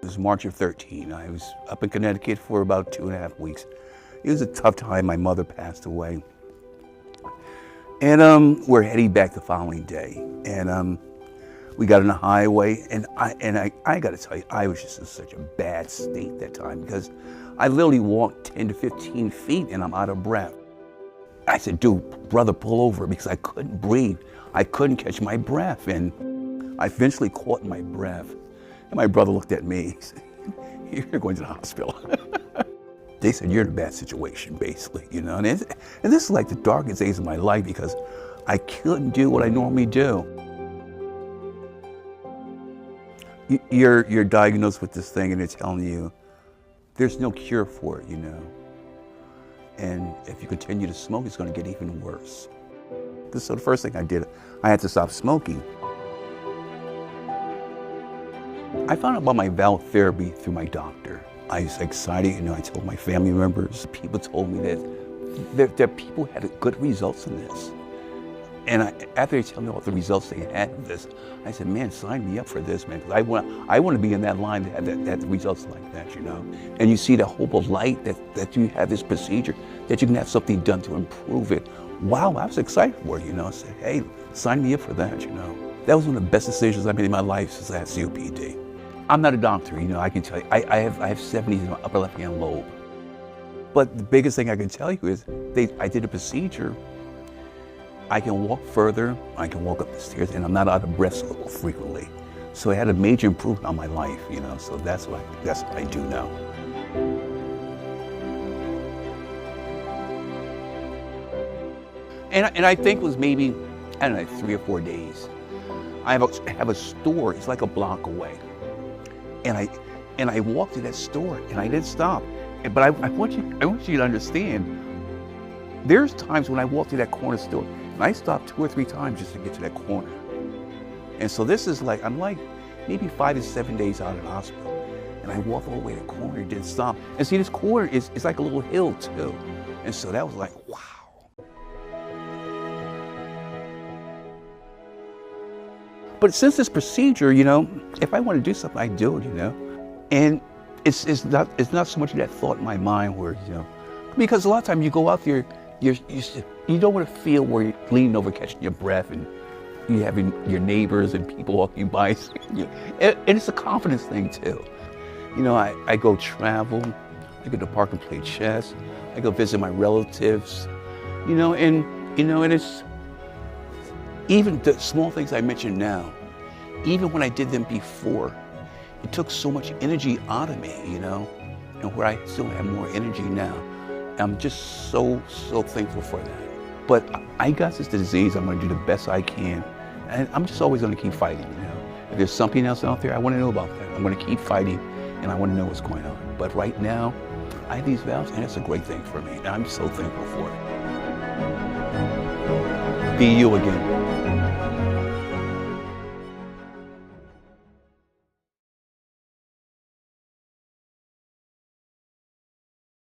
was March of 13. I was up in Connecticut for about 2.5 weeks. It was a tough time. My mother passed away. And we're heading back the following day. And we got on the highway, and I got to tell you, I was just in such a bad state that time because I literally walked 10 to 15 feet and I'm out of breath. I said, dude, brother, pull over, because I couldn't breathe. I couldn't catch my breath. And I eventually caught my breath. And my brother looked at me. He said, you're going to the hospital. They said, you're in a bad situation, basically, you know. And this is like the darkest days of my life because I couldn't do what I normally do. You're diagnosed with this thing and they're telling you there's no cure for it, you know. And if you continue to smoke, it's going to get even worse. So the first thing I did, I had to stop smoking. I found out about my valve therapy through my doctor. I was excited, you know, I told my family members, people told me that people had good results in this. And after they tell me all the results they had of this, I said, man, sign me up for this, man. Because I want to be in that line that had results like that, you know. And you see the hope of light that you have this procedure, that you can have something done to improve it. Wow, I was excited for it, you know. I said, hey, sign me up for that, you know. That was one of the best decisions I made in my life since I had COPD. I'm not a doctor, you know, I can tell you, I have 70s in my upper left-hand lobe. But the biggest thing I can tell you is I did a procedure. I can walk further, I can walk up the stairs, and I'm not out of breath so frequently. So it had a major improvement on my life, you know, so that's what I do now. And I think it was maybe, I don't know, 3 or 4 days. I have a store, it's like a block away. And I walked to that store and I didn't stop. But I want you to understand, there's times when I walk to that corner store and I stop 2 or 3 times just to get to that corner. And so this is like, I'm like maybe 5 to 7 days out of the hospital. And I walked all the way to the corner and didn't stop. And see, this corner is like a little hill too. And so that was like, wow. But since this procedure, you know, if I want to do something, I do it, you know. And it's not so much that thought in my mind where, you know, because a lot of times you go out there, you don't want to feel where you're leaning over catching your breath and you having your neighbors and people walking by. And it's a confidence thing too. You know, I go travel, I go to the park and play chess, I go visit my relatives, and it's, even the small things I mentioned now, even when I did them before, it took so much energy out of me, you know, and where I still have more energy now. I'm just so thankful for that. But I got this disease, I'm gonna do the best I can, and I'm just always gonna keep fighting, you know. If there's something else out there, I wanna know about that. I'm gonna keep fighting, and I wanna know what's going on. But right now, I have these valves, and it's a great thing for me, and I'm so thankful for it. Be you again.